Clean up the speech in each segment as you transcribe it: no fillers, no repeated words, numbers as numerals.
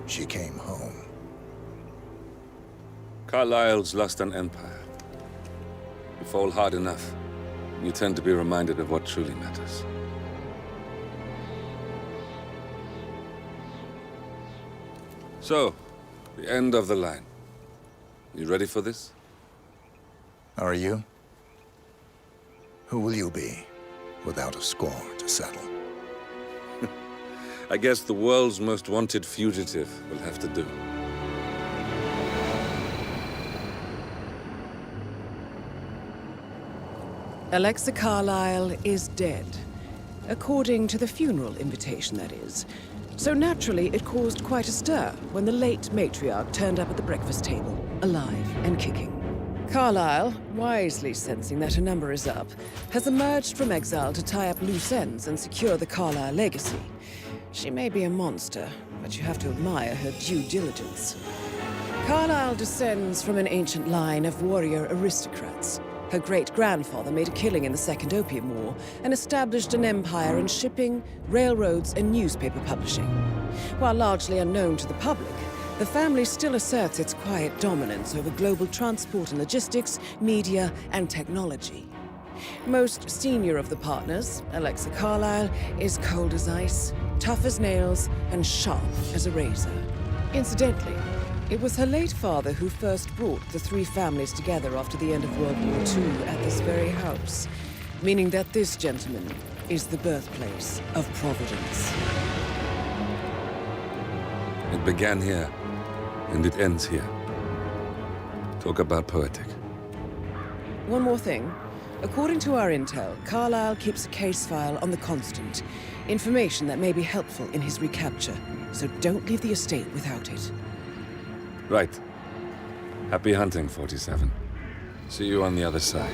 she came home. Carlyle's lost an empire. You fall hard enough, you tend to be reminded of what truly matters. So, the end of the line. You ready for this? Are you? Who will you be, without a score to settle? I guess the world's most wanted fugitive will have to do. Alexa Carlyle is dead. According to the funeral invitation, that is. So naturally, it caused quite a stir when the late matriarch turned up at the breakfast table, alive and kicking. Carlyle, wisely sensing that her number is up, has emerged from exile to tie up loose ends and secure the Carlyle legacy. She may be a monster, but you have to admire her due diligence. Carlyle descends from an ancient line of warrior aristocrats. Her great-grandfather made a killing in the Second Opium War and established an empire in shipping, railroads, and newspaper publishing. While largely unknown to the public, the family still asserts its quiet dominance over global transport and logistics, media, and technology. Most senior of the partners, Alexa Carlyle, is cold as ice, tough as nails, and sharp as a razor. Incidentally, it was her late father who first brought the three families together after the end of World War II at this very house, meaning that this gentleman is the birthplace of Providence. It began here, and it ends here. Talk about poetic. One more thing. According to our intel, Carlyle keeps a case file on the Constant. Information that may be helpful in his recapture, so don't leave the estate without it. Right. Happy hunting, 47. See you on the other side.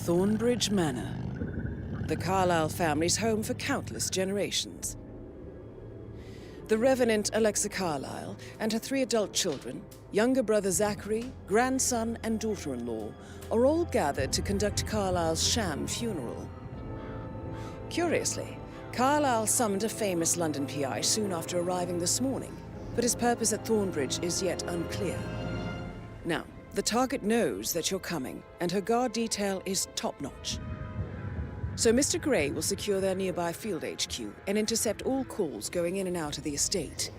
Thornbridge Manor. The Carlyle family's home for countless generations. The Revenant Alexa Carlyle and her 3 adult children, younger brother Zachary, grandson, and daughter-in-law, are all gathered to conduct Carlyle's sham funeral. Curiously, Carlyle summoned a famous London PI soon after arriving this morning, but his purpose at Thornbridge is yet unclear. Now, the target knows that you're coming, and her guard detail is top-notch. So Mr. Gray will secure their nearby field HQ and intercept all calls going in and out of the estate.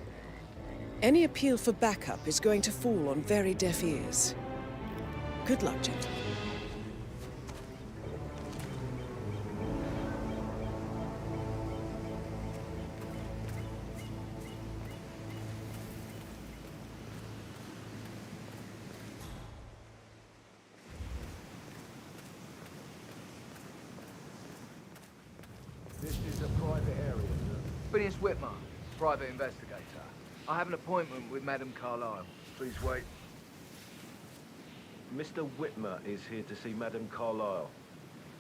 Any appeal for backup is going to fall on very deaf ears. Good luck, gentlemen. This is a private area, sir. Phineas Whitmer, private investigator. I have an appointment with Madame Carlyle. Please wait. Mr. Whitmer is here to see Madame Carlyle.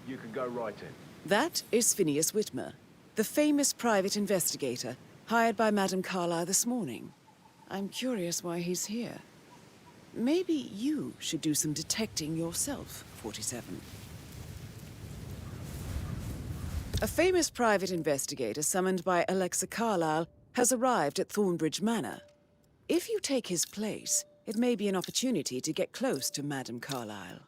You can go right in. That is Phineas Whitmer, the famous private investigator hired by Madame Carlyle this morning. I'm curious why he's here. Maybe you should do some detecting yourself, 47. A famous private investigator summoned by Alexa Carlyle has arrived at Thornbridge Manor. If you take his place, it may be an opportunity to get close to Madame Carlyle.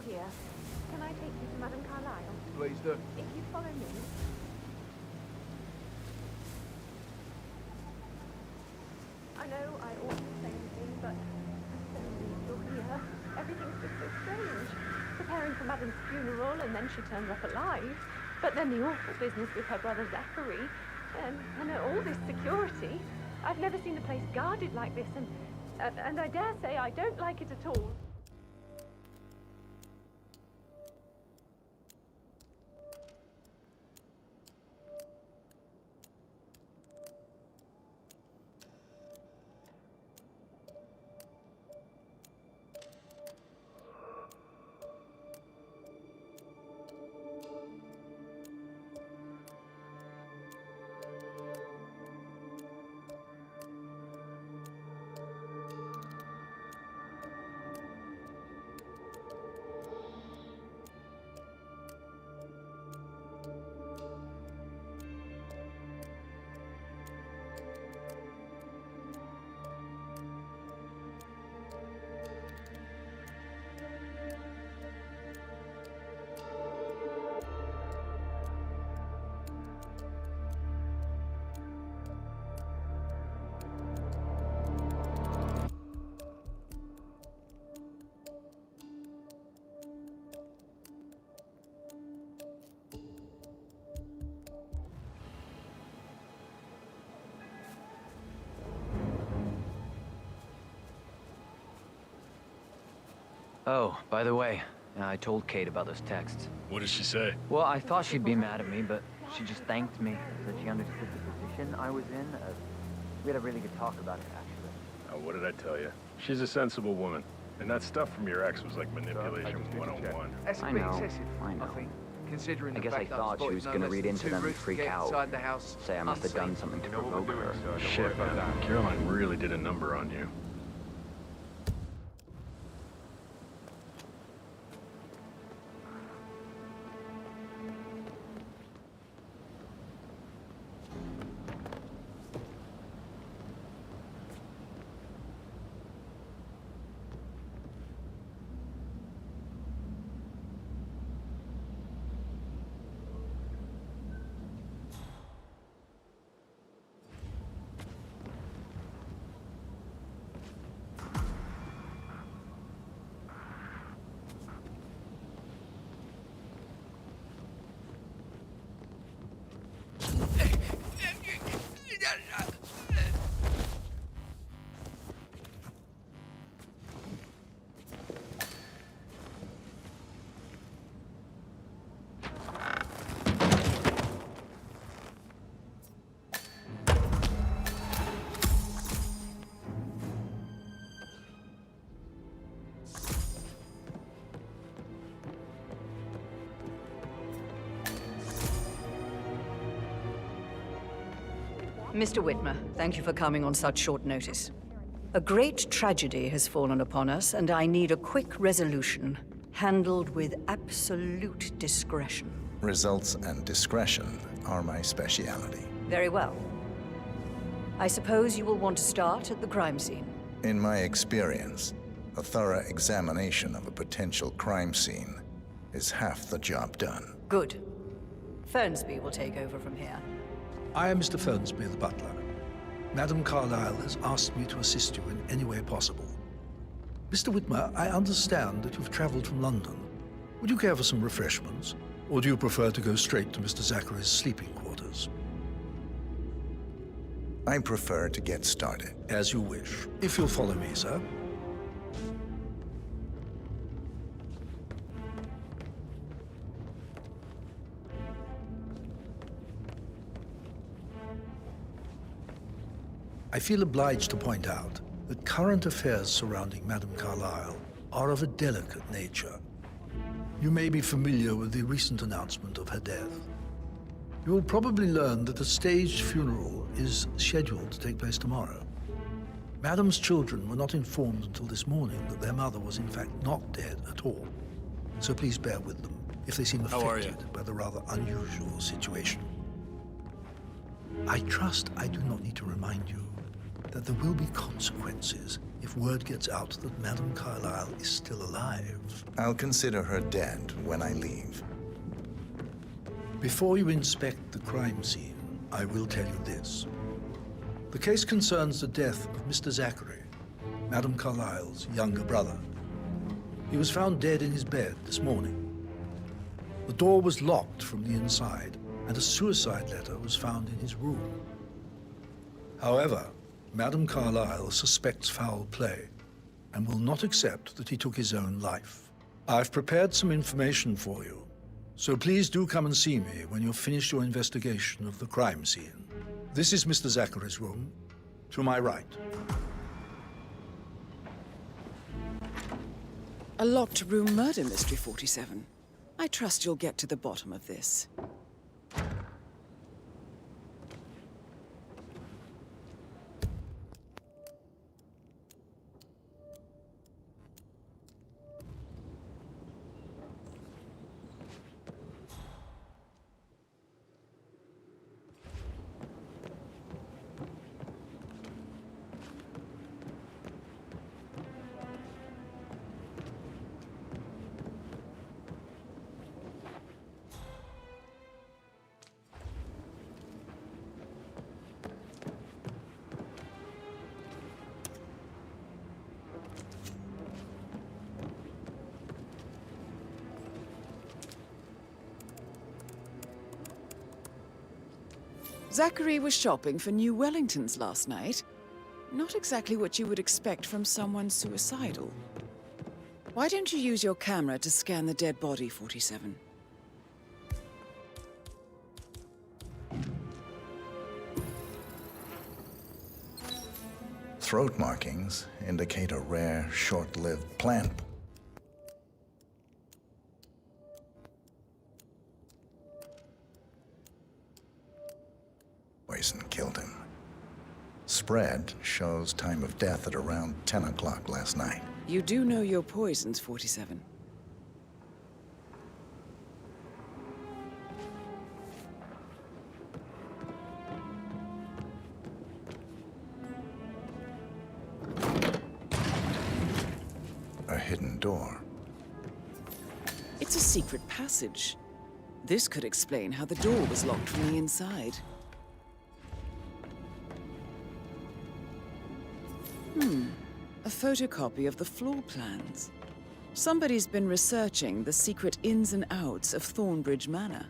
here. Can I take you to Madame Carlyle? Please do. If you follow me. I know I oughtn't to say anything, but I'm so relieved you're here. Everything's just so strange. Preparing for Madame's funeral, and then she turns up alive. But then the awful business with her brother Zachary, and all this security. I've never seen the place guarded like this, and I dare say I don't like it at all. Oh, by the way, I told Kate about those texts. What did she say? Well, I thought she'd be mad at me, but she just thanked me, said she understood the position I was in. We had a really good talk about it, actually. Oh, what did I tell you? She's a sensible woman. And that stuff from your ex was like manipulation 101. That's a I bit know, excessive, I know. think. Considering I the guess I fact that thought she spotted was no gonna less read than into 2 them and routes to freak get out. inside the house Say I must have done unseen. something to provoke her. Shit, man. Caroline really did a number on you. Mr. Whitmer, thank you for coming on such short notice. A great tragedy has fallen upon us, and I need a quick resolution, handled with absolute discretion. Results and discretion are my speciality. Very well. I suppose you will want to start at the crime scene. In my experience, a thorough examination of a potential crime scene is half the job done. Good. Fernsby will take over from here. I am Mr. Fernsby, the butler. Madame Carlyle has asked me to assist you in any way possible. Mr. Whitmer, I understand that you've traveled from London. Would you care for some refreshments? Or do you prefer to go straight to Mr. Zachary's sleeping quarters? I prefer to get started. As you wish. If you'll follow me, sir. I feel obliged to point out that current affairs surrounding Madame Carlyle are of a delicate nature. You may be familiar with the recent announcement of her death. You will probably learn that a staged funeral is scheduled to take place tomorrow. Madame's children were not informed until this morning that their mother was in fact not dead at all. So please bear with them if they seem affected by the rather unusual situation. I trust I do not need to remind you that there will be consequences if word gets out that Madame Carlyle is still alive. I'll consider her dead when I leave. Before you inspect the crime scene, I will tell you this. The case concerns the death of Mr. Zachary, Madame Carlyle's younger brother. He was found dead in his bed this morning. The door was locked from the inside, and a suicide letter was found in his room. However, Madame Carlyle suspects foul play and will not accept that he took his own life. I've prepared some information for you, so please do come and see me when you've finished your investigation of the crime scene. This is Mr. Zachary's room, to my right. A locked room murder mystery, 47. I trust you'll get to the bottom of this. Zachary was shopping for new Wellingtons last night. Not exactly what you would expect from someone suicidal. Why don't you use your camera to scan the dead body, 47? Throat markings indicate a rare, short-lived plant. Poison killed him. Spread shows time of death at around 10 o'clock last night. You do know your poisons, 47. A hidden door. It's a secret passage. This could explain how the door was locked from the inside. A photocopy of the floor plans. Somebody's been researching the secret ins and outs of Thornbridge Manor.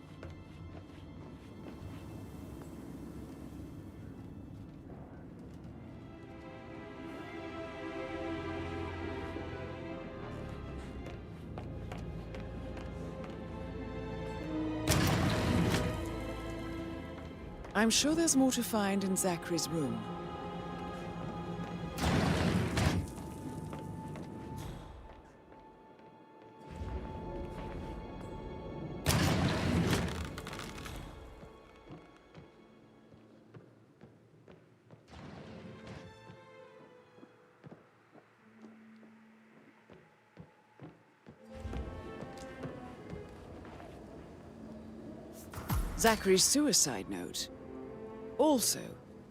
I'm sure there's more to find in Zachary's room. Zachary's suicide note. Also,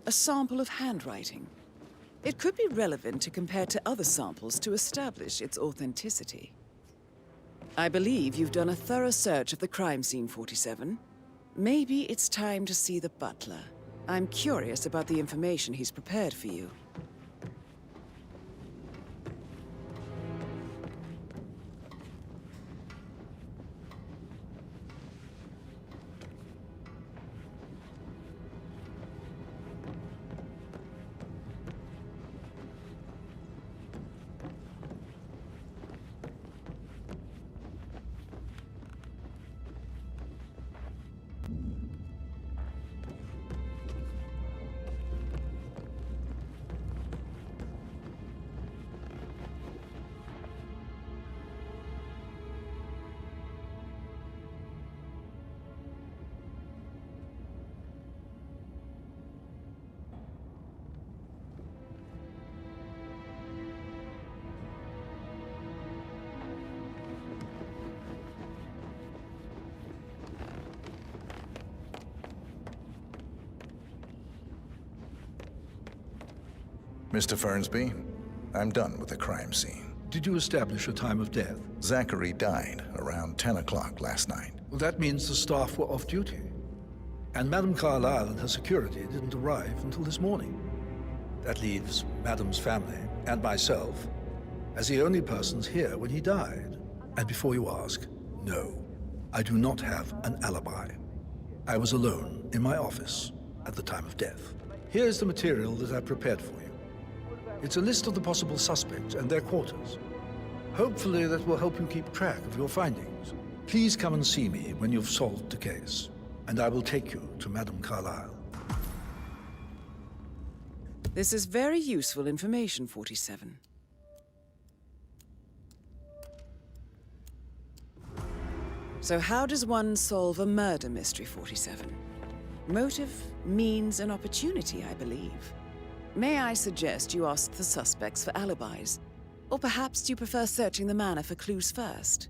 a sample of handwriting. It could be relevant to compare to other samples to establish its authenticity. I believe you've done a thorough search of the crime scene, 47. Maybe it's time to see the butler. I'm curious about the information he's prepared for you. Mr. Fernsby, I'm done with the crime scene. Did you establish a time of death? Zachary died around 10 o'clock last night. Well, that means the staff were off duty. And Madame Carlyle and her security didn't arrive until this morning. That leaves Madame's family and myself as the only persons here when he died. And before you ask, no, I do not have an alibi. I was alone in my office at the time of death. Here's the material that I prepared for you. It's a list of the possible suspects and their quarters. Hopefully that will help you keep track of your findings. Please come and see me when you've solved the case, and I will take you to Madame Carlyle. This is very useful information, 47. So how does one solve a murder mystery, 47? Motive, means, and opportunity, I believe. May I suggest you ask the suspects for alibis? Or perhaps do you prefer searching the manor for clues first?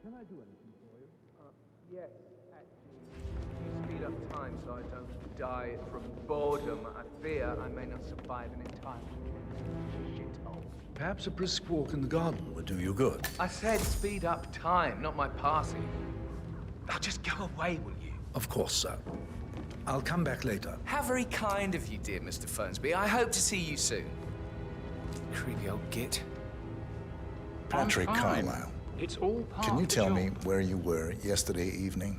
Can I do anything for you? Yes, actually. You speed up time so I don't die from boredom. I fear I may not survive an entire shithole. Perhaps a brisk walk in the garden would do you good. I said speed up time, not my passing. Now just go away, will you? Of course, sir. I'll come back later. How very kind of you, dear Mr. Fernsby. I hope to see you soon. Creepy old git. Patrick Carlyle. It's all part Can you of the tell job. me where you were yesterday evening?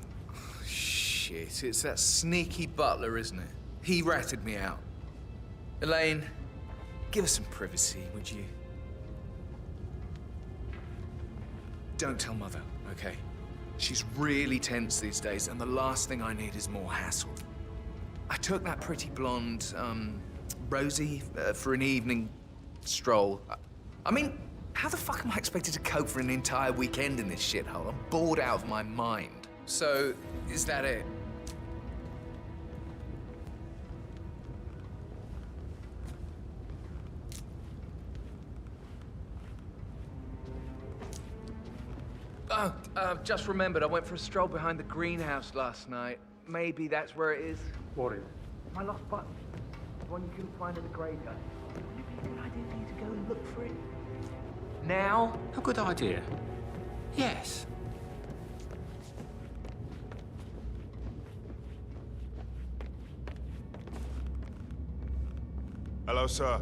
Shit, it's that sneaky butler, isn't it? He ratted me out. Elaine, give us some privacy, would you? Don't tell Mother, okay? She's really tense these days, and the last thing I need is more hassle. I took that pretty blonde, Rosie, for an evening stroll. I mean, how the fuck am I expected to cope for an entire weekend in this shithole? I'm bored out of my mind. So, is that it? Oh, just remembered, I went for a stroll behind the greenhouse last night. Maybe that's where it is. What is? My lost button. The one you couldn't find in the graveyard. Would it be a good idea for you to go and look for it? Now? A good idea. Yes. Hello, sir.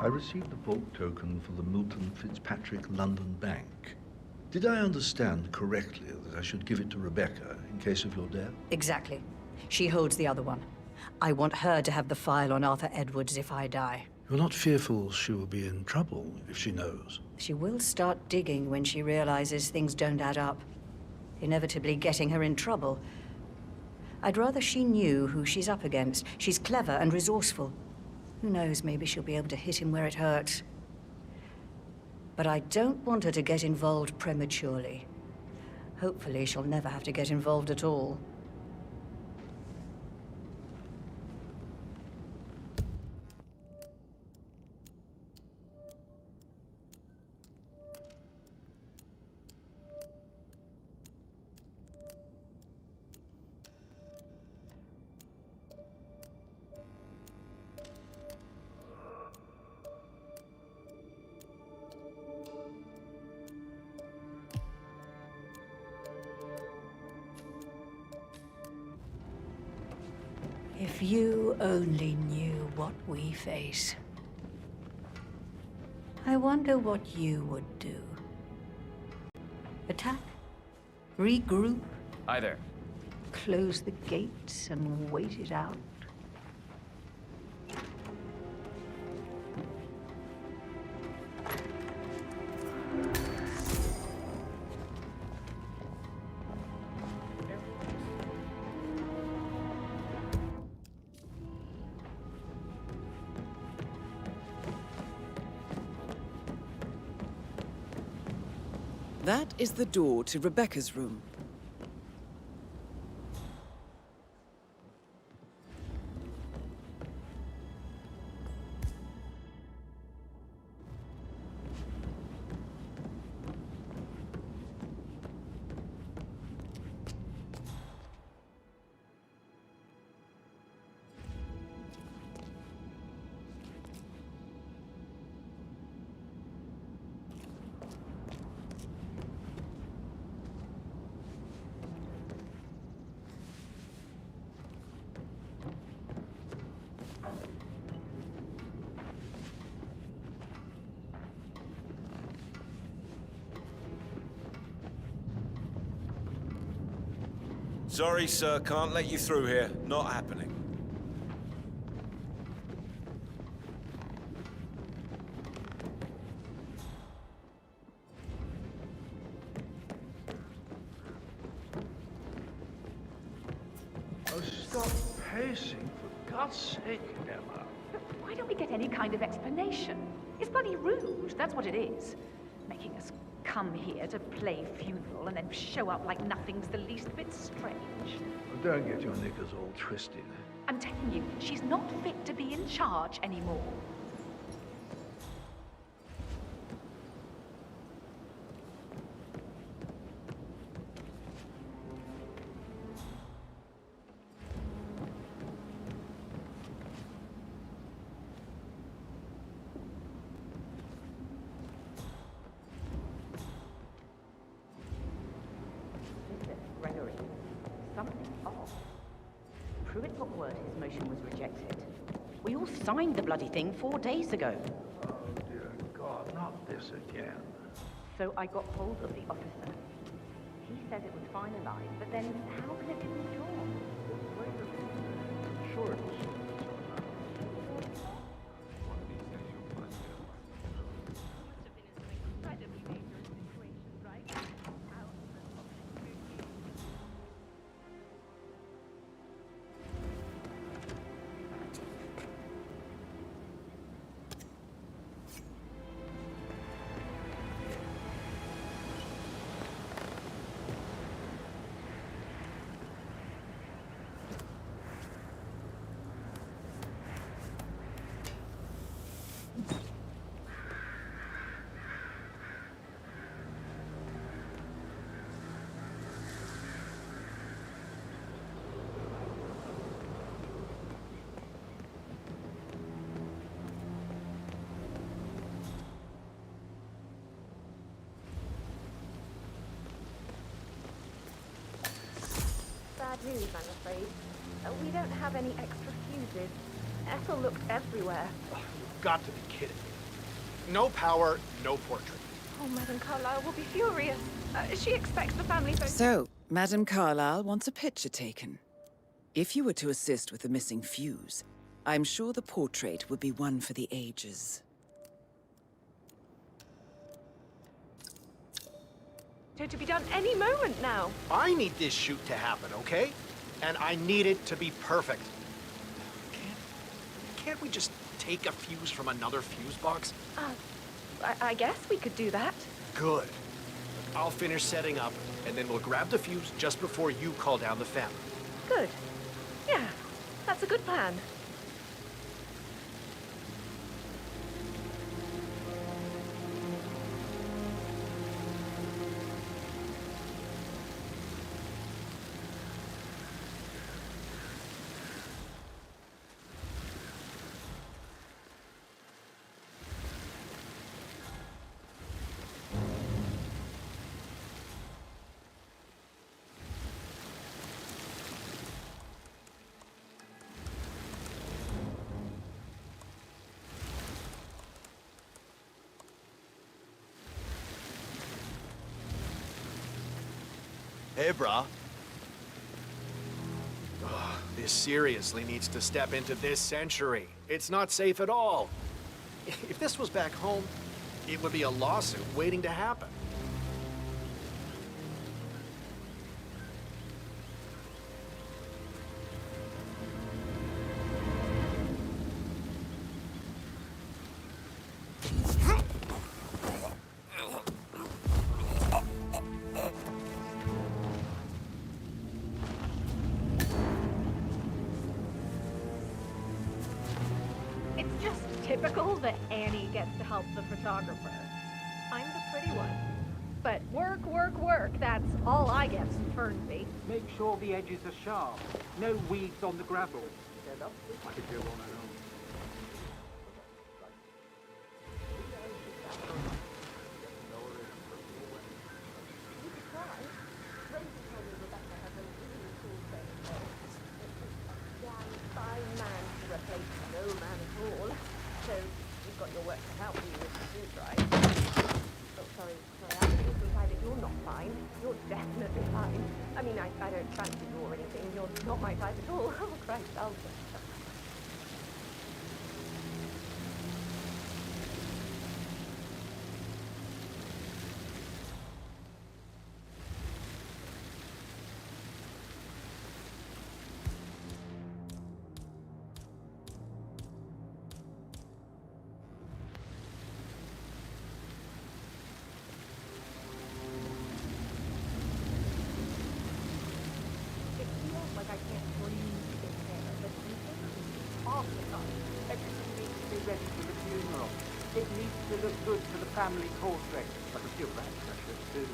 I received the vault token for the Milton Fitzpatrick London Bank. Did I understand correctly that I should give it to Rebecca in case of your death? Exactly. She holds the other one. I want her to have the file on Arthur Edwards if I die. You're not fearful she will be in trouble if she knows? She will start digging when she realizes things don't add up, inevitably getting her in trouble. I'd rather she knew who she's up against. She's clever and resourceful. Who knows, maybe she'll be able to hit him where it hurts. But I don't want her to get involved prematurely. Hopefully she'll never have to get involved at all. If you only knew what we face. I wonder what you would do. Attack? Regroup? Either. Close the gates and wait it out? That is the door to Rebecca's room. Sorry, sir, can't let you through here. Not happening. Oh, stop pacing, for God's sake, Emma. Why don't we get any kind of explanation? It's bloody rude, that's what it is. Making us come here to play funeral and then show up like nothing's the least bit strange. Well, don't get your knickers all twisted. I'm telling you, she's not fit to be in charge anymore. Gregory, something's off. Pruitt put word his motion was rejected. We all signed the bloody thing 4 days ago. Oh, dear God, not this again. So I got hold of the officer. He says it was finalized, but then how can it be withdrawn? Wait a minute. Sure, it was. Bad news, I'm afraid. We don't have any extra fuses. Ethel looked everywhere. Oh, you've got to be kidding me. No power, no portrait. Oh, Madame Carlyle will be furious. She expects the family photo. So, Madame Carlyle wants a picture taken. If you were to assist with the missing fuse, I'm sure the portrait would be one for the ages. So to be done any moment now. I need this shoot to happen, okay? And I need it to be perfect. Can't we just take a fuse from another fuse box? I guess we could do that. Good. I'll finish setting up, and then we'll grab the fuse just before you call down the family. Good. Yeah, that's a good plan. Hey, brah. This seriously needs to step into this century. It's not safe at all. If this was back home, it would be a lawsuit waiting to happen. It's just typical that Annie gets to help the photographer. I'm the pretty one. But work, work, work. That's all I get from Fernsby. Make sure the edges are sharp. No weeds on the gravel. I could do on and on. Fine man to replace no man at all. So you've got your work cut out for you with the food drive. Oh, sorry, I think imply that you're not fine. You're definitely fine. I mean, I don't fancy you or anything. You're not my type at all. Oh, Christ, I'll like I can't breathe in there, but you think off the top. Everything needs to be ready for the funeral. It needs to look good for the family portrait. I can feel that pressure too.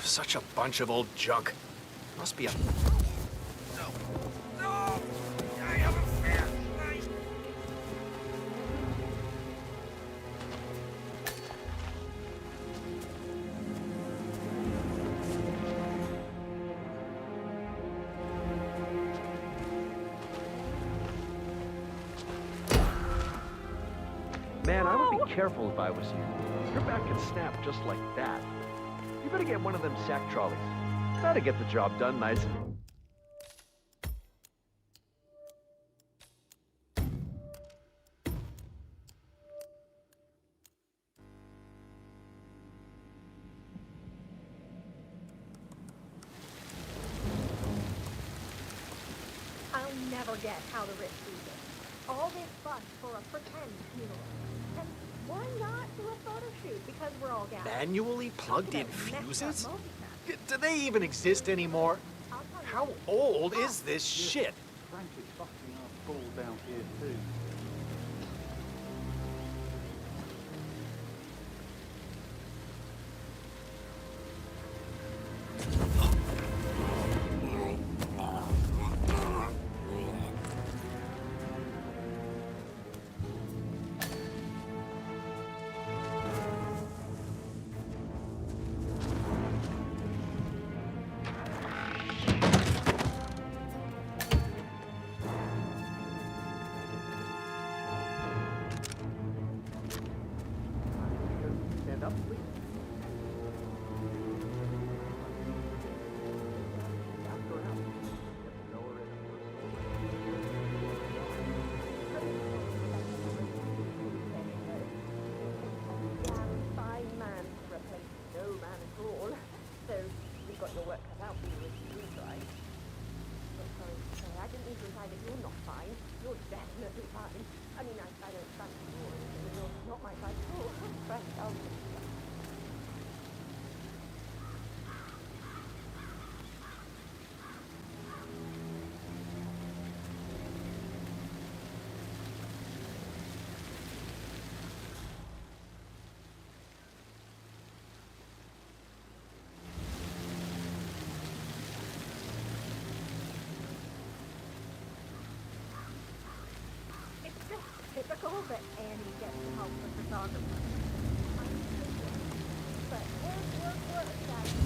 Such a bunch of old junk. Must be a... Man, I would be careful if I was you. Your back can snap just like that. You better get one of them sack trolleys. That'll get the job done nice and... I'll never get how the rich do this. All this fuss for a pretend funeral. And why not do a photo shoot? Because we're all gathered. Manually plugged in Messed up fuses? multitasking. Do they even exist anymore? How old is this shit? Frankly, fucking our ball down here too. got your work cut out for you if you do try. But sorry to say, I didn't mean to imply that you're not fine. You're definitely fine. I mean, I don't fancy you or anything, and you're not my type at all. Frank, I'll fix you up. Typical that Annie gets to help the photographer. But work, Dad.